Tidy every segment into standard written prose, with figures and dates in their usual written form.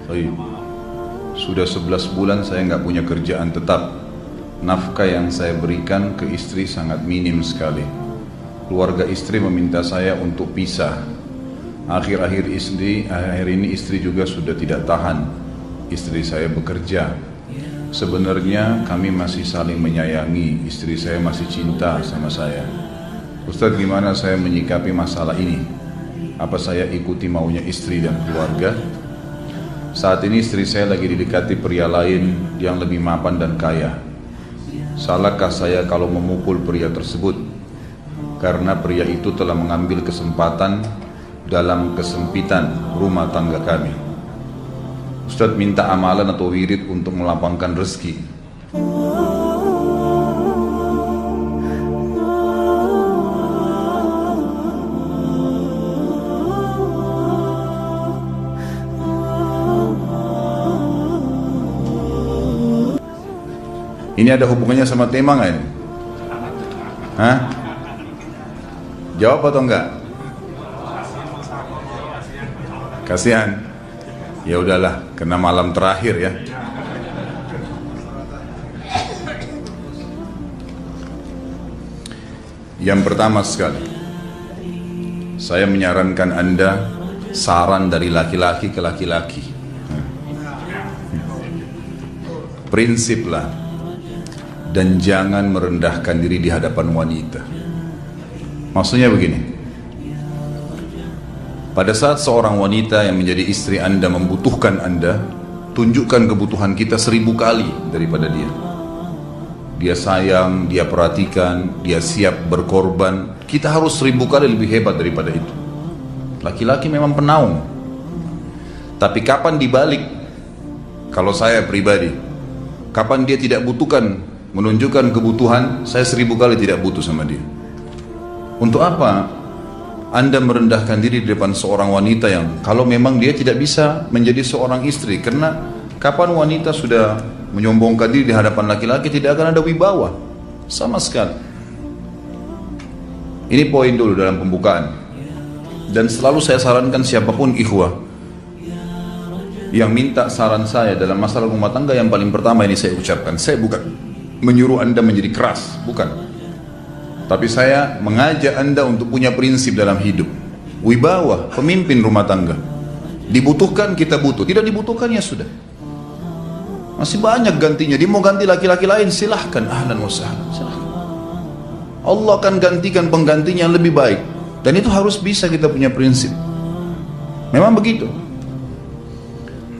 Baik. Sudah 11 bulan saya nggak punya kerjaan tetap. Nafkah yang saya berikan ke istri sangat minim sekali. Keluarga istri meminta saya untuk pisah. Akhir-akhir ini istri juga sudah tidak tahan. Istri saya bekerja. Sebenarnya kami masih saling menyayangi. Istri saya masih cinta sama saya. Ustadz, gimana saya menyikapi masalah ini? Apa saya ikuti maunya istri dan keluarga? Saat ini istri saya lagi didekati pria lain yang lebih mapan dan kaya. Salahkah saya kalau memukul pria tersebut? Karena pria itu telah mengambil kesempatan dalam kesempitan rumah tangga kami. Ustadz minta amalan atau wirid untuk melapangkan rezeki. Ini ada hubungannya sama tema nggak ini? Hah? Jawab atau enggak? Kasihan. Ya udahlah, kena malam terakhir ya. Yang pertama sekali, saya menyarankan Anda saran dari laki-laki ke laki-laki. Prinsiplah dan jangan merendahkan diri di hadapan wanita. Maksudnya begini, pada saat seorang wanita yang menjadi istri Anda membutuhkan Anda, tunjukkan kebutuhan kita 1000 kali daripada dia. Dia sayang, dia perhatikan, dia siap berkorban. Kita harus 1000 kali lebih hebat daripada itu. Laki-laki memang penaung. Tapi kapan dibalik? Kalau saya pribadi, kapan dia tidak butuhkan menunjukkan kebutuhan, saya 1000 kali tidak butuh sama dia. Untuk apa Anda merendahkan diri di depan seorang wanita yang kalau memang dia tidak bisa menjadi seorang istri? Karena kapan wanita sudah menyombongkan diri di hadapan laki-laki, tidak akan ada wibawa sama sekali. Ini poin dulu dalam pembukaan. Dan selalu saya sarankan siapapun ikhwah yang minta saran saya dalam masalah rumah tangga, yang paling pertama ini saya ucapkan, saya bukan menyuruh Anda menjadi keras, bukan. Tapi saya mengajak Anda untuk punya prinsip dalam hidup. Wibawa, pemimpin rumah tangga. Dibutuhkan, kita butuh. Tidak dibutuhkan, ya sudah. Masih banyak gantinya. Dia mau ganti laki-laki lain, silahkan. Ahlan wa sahlan, silahkan. Allah akan gantikan penggantinya yang lebih baik. Dan itu harus bisa kita punya prinsip. Memang begitu.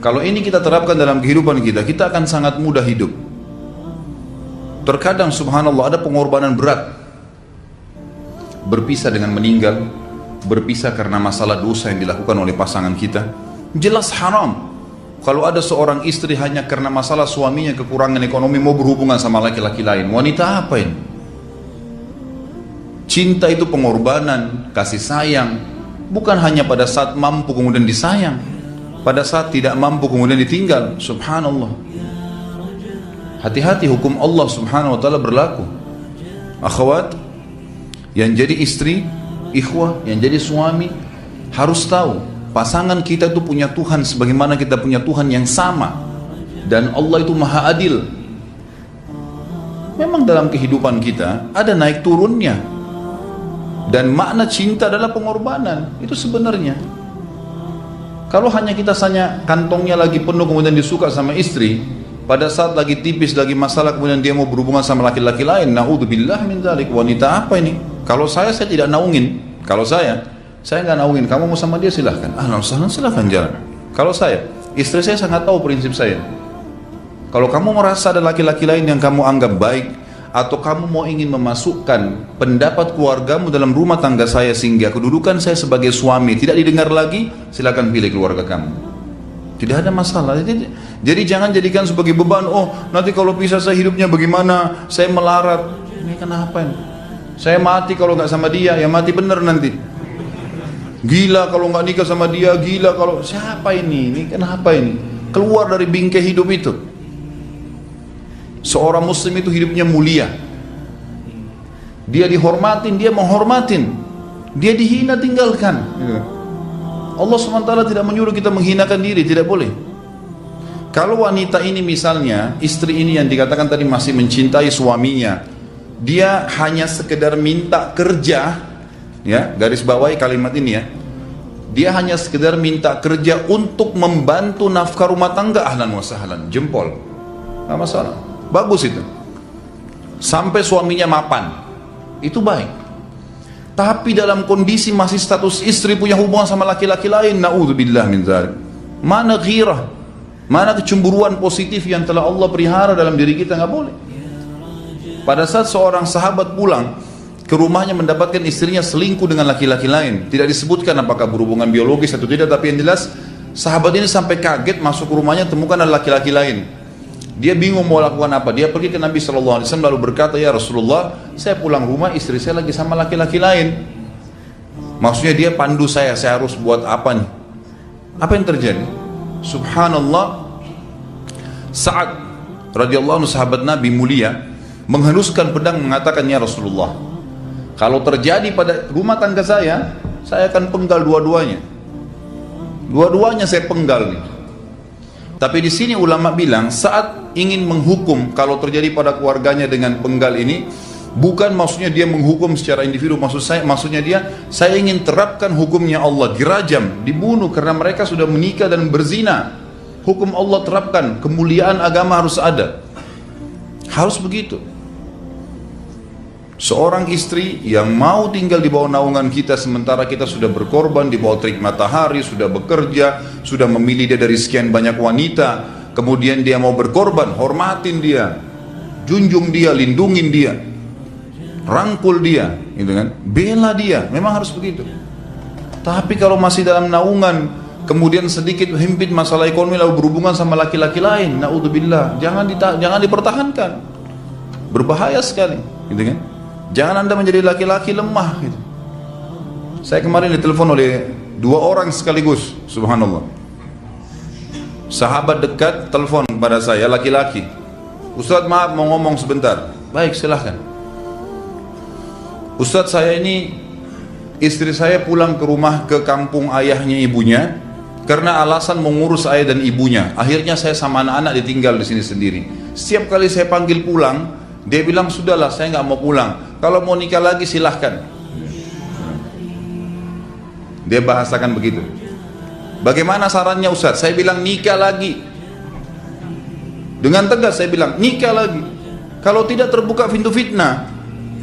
Kalau ini kita terapkan dalam kehidupan kita, kita akan sangat mudah hidup. Terkadang subhanallah ada pengorbanan berat. Berpisah dengan meninggal, berpisah karena masalah dosa yang dilakukan oleh pasangan kita, jelas haram. Kalau ada seorang istri hanya karena masalah suaminya kekurangan ekonomi mau berhubungan sama laki-laki lain, wanita apa ini? Cinta itu pengorbanan, kasih sayang. Bukan hanya pada saat mampu kemudian disayang, pada saat tidak mampu kemudian ditinggal. Subhanallah. Hati-hati, hukum Allah subhanahu wa ta'ala berlaku. Akhwat, yang jadi istri, ikhwah, yang jadi suami, harus tahu pasangan kita itu punya Tuhan sebagaimana kita punya Tuhan yang sama. Dan Allah itu maha adil. Memang dalam kehidupan kita ada naik turunnya. Dan makna cinta adalah pengorbanan. Itu sebenarnya. Kalau hanya kita kantongnya lagi penuh kemudian disuka sama istri, pada saat lagi tipis, lagi masalah, kemudian dia mau berhubungan sama laki-laki lain, na'udzubillah min dzalik. Wanita apa ini? Kalau saya tidak naungin. Kalau saya nggak naungin. Kamu mau sama dia, silahkan. Ahlan sahlan, silahkan jalan. Kalau saya, istri saya sangat tahu prinsip saya. Kalau kamu merasa ada laki-laki lain yang kamu anggap baik, atau kamu mau ingin memasukkan pendapat keluargamu dalam rumah tangga saya sehingga kedudukan saya sebagai suami tidak didengar lagi, silakan pilih keluarga kamu. Tidak ada masalah. Jadi jangan jadikan sebagai beban. Oh, nanti kalau pisah saya hidupnya bagaimana? Saya melarat. Ini kenapa ini? Saya mati kalau nggak sama dia, ya mati bener nanti. Gila kalau nggak nikah sama dia, gila kalau siapa ini? Ini kenapa ini? Keluar dari bingkai hidup itu. Seorang muslim itu hidupnya mulia. Dia dihormatin, dia menghormatin. Dia dihina, tinggalkan. Allah SWT tidak menyuruh kita menghinakan diri, tidak boleh. Kalau wanita ini misalnya, istri ini yang dikatakan tadi masih mencintai suaminya, dia hanya sekedar minta kerja, ya, garis bawahi kalimat ini ya, dia hanya sekedar minta kerja untuk membantu nafkah rumah tangga, ahlan wa sahlan, jempol, nggak masalah, bagus itu. Sampai suaminya mapan, itu baik. Tapi dalam kondisi masih status istri punya hubungan sama laki-laki lain, naudzubillah min dzalik. Mana ghirah, mana kecemburuan positif yang telah Allah pelihara dalam diri kita, nggak boleh. Pada saat seorang sahabat pulang ke rumahnya mendapatkan istrinya selingkuh dengan laki-laki lain, tidak disebutkan apakah berhubungan biologis atau tidak, tapi yang jelas sahabat ini sampai kaget, masuk ke rumahnya temukan ada laki-laki lain. Dia bingung mau lakukan apa. Dia pergi ke Nabi SAW lalu berkata, ya Rasulullah, saya pulang rumah istri saya lagi sama laki-laki lain. Maksudnya dia pandu saya harus buat apa nih? Apa yang terjadi? Subhanallah, Sa'ad radhiyallahu anhu, sahabat Nabi mulia, menghenuskan pedang mengatakan, ya Rasulullah, kalau terjadi pada rumah tangga saya akan penggal dua-duanya. Dua-duanya saya penggal nih. Tapi di sini ulama bilang, saat ingin menghukum kalau terjadi pada keluarganya dengan penggal ini, bukan maksudnya dia menghukum secara individu, maksudnya saya ingin terapkan hukumnya Allah, dirajam, dibunuh karena mereka sudah menikah dan berzina. Hukum Allah terapkan, kemuliaan agama harus ada. Harus begitu. Seorang istri yang mau tinggal di bawah naungan kita sementara kita sudah berkorban di bawah terik matahari, sudah bekerja, sudah memilih dia dari sekian banyak wanita, kemudian dia mau berkorban, hormatin dia, junjung dia, lindungin dia, rangkul dia, gitu kan, bela dia, memang harus begitu. Tapi kalau masih dalam naungan, kemudian sedikit himpit masalah ekonomi lalu berhubungan sama laki-laki lain, naudzubillah, jangan dipertahankan, berbahaya sekali, gitu kan. Jangan Anda menjadi laki-laki lemah gitu. Saya kemarin ditelepon oleh dua orang sekaligus, subhanallah. Sahabat dekat telepon kepada saya, laki-laki. Ustaz, maaf mau ngomong sebentar. Baik, silahkan. Ustaz, saya ini, istri saya pulang ke rumah ke kampung ayahnya ibunya karena alasan mengurus ayah dan ibunya. Akhirnya saya sama anak-anak ditinggal di sini sendiri. Setiap kali saya panggil pulang, dia bilang, sudahlah saya nggak mau pulang, kalau mau nikah lagi silahkan. Dia bahasakan begitu. Bagaimana sarannya Ustaz? Saya bilang nikah lagi. Dengan tegas saya bilang nikah lagi. Kalau tidak terbuka pintu fitnah.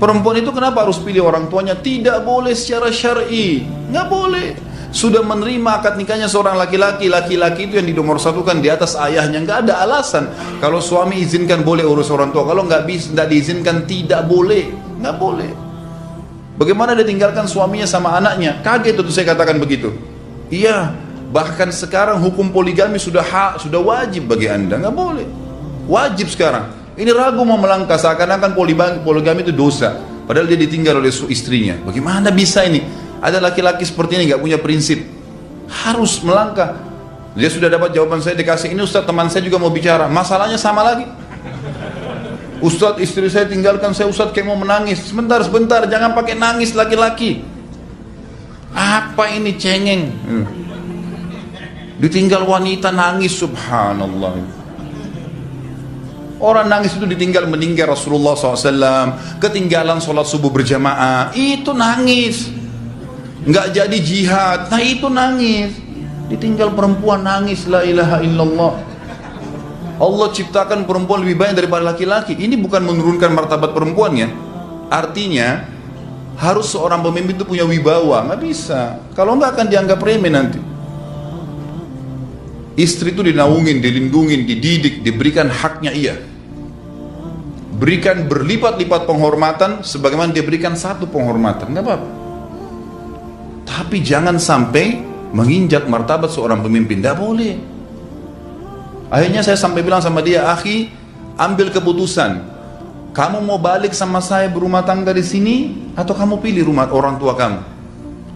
Perempuan itu kenapa harus pilih orang tuanya? Tidak boleh secara syar'i, nggak boleh. Sudah menerima akad nikahnya seorang laki-laki, laki-laki itu yang dinomorsatukan di atas ayahnya, nggak ada alasan. Kalau suami izinkan boleh urus orang tua, kalau nggak diizinkan tidak boleh, nggak boleh. Bagaimana dia tinggalkan suaminya sama anaknya? Kaget itu saya katakan begitu. Iya, bahkan sekarang hukum poligami sudah wajib bagi Anda, nggak boleh, wajib sekarang. Ini ragu mau melangkah, seakan-akan poligami itu dosa, padahal dia ditinggal oleh istrinya. Bagaimana bisa ini? Ada laki-laki seperti ini nggak punya prinsip, harus melangkah. Dia sudah dapat jawaban saya, dikasih ini, Ustaz teman saya juga mau bicara, masalahnya sama lagi. Ustaz istri saya tinggalkan saya, Ustaz kayak mau menangis. Sebentar, jangan pakai nangis laki-laki. Apa ini cengeng? Ditinggal wanita nangis, subhanallah. Orang nangis itu ditinggal meninggal Rasulullah SAW, ketinggalan sholat subuh berjamaah, itu nangis. Nggak jadi jihad, nah itu nangis. Ditinggal perempuan nangis, la ilaha illallah. Allah ciptakan perempuan lebih banyak daripada laki-laki. Ini bukan menurunkan martabat perempuannya. Artinya harus seorang pemimpin itu punya wibawa. Nggak bisa, kalau nggak akan dianggap remeh nanti. Istri itu dinaungin, dilindungin, dididik, diberikan haknya ia. Berikan berlipat-lipat penghormatan sebagaimana dia berikan satu penghormatan, nggak apa-apa. Tapi jangan sampai menginjak martabat seorang pemimpin, tidak boleh. Akhirnya saya sampai bilang sama dia, akhi, ambil keputusan. Kamu mau balik sama saya berumah tangga di sini, atau kamu pilih rumah orang tua kamu?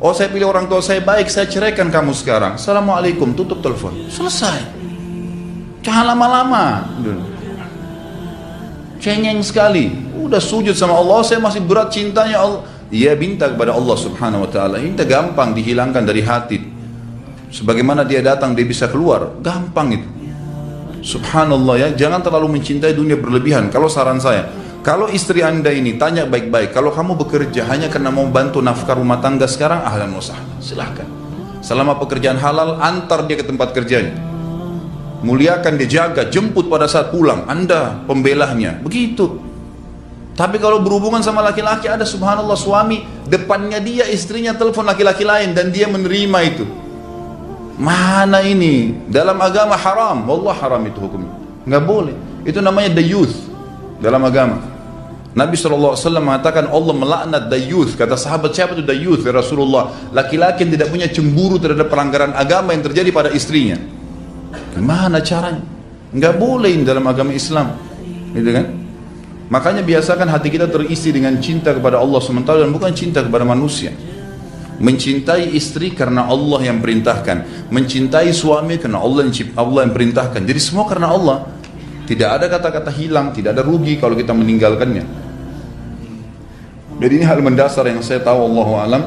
Oh, saya pilih orang tua saya, baik, saya ceraikan kamu sekarang. Assalamualaikum, tutup telepon, selesai. Jangan lama-lama. Cengeng sekali. Udah sujud sama Allah, saya masih berat cintanya Allah. Ia minta kepada Allah subhanahu wa ta'ala, ini gampang dihilangkan dari hati. Sebagaimana dia datang dia bisa keluar, gampang itu. Subhanallah ya, jangan terlalu mencintai dunia berlebihan. Kalau saran saya, kalau istri anda ini tanya baik-baik, kalau kamu bekerja hanya karena mau bantu nafkah rumah tangga sekarang, ahlan wa sahlan, silahkan. Selama pekerjaan halal, antar dia ke tempat kerjanya. Muliakan dia, jaga, jemput pada saat pulang, anda pembelahnya, begitu. Tapi kalau berhubungan sama laki-laki, ada subhanallah suami, depannya dia istrinya telepon laki-laki lain dan dia menerima itu. Mana ini? Dalam agama haram, wallah haram itu hukumnya. Nggak boleh. Itu namanya dayuth dalam agama. Nabi SAW mengatakan Allah melaknat dayuth. Kata sahabat, siapa itu dayuth ya Rasulullah? Laki-laki yang tidak punya cemburu terhadap pelanggaran agama yang terjadi pada istrinya. Gimana caranya? Nggak boleh dalam agama Islam, gitu kan? Makanya biasakan hati kita terisi dengan cinta kepada Allah SWT dan bukan cinta kepada manusia. Mencintai istri karena Allah yang perintahkan, mencintai suami karena Allah yang perintahkan. Jadi semua karena Allah. Tidak ada kata-kata hilang, tidak ada rugi kalau kita meninggalkannya. Jadi ini hal mendasar yang saya tahu, Allahu alam.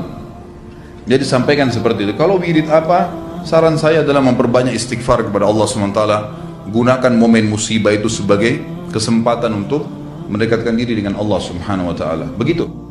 Jadi sampaikan seperti itu. Kalau wirid apa? Saran saya adalah memperbanyak istighfar kepada Allah SWT. Gunakan momen musibah itu sebagai kesempatan untuk mendekatkan diri dengan Allah Subhanahu wa taala. Begitu.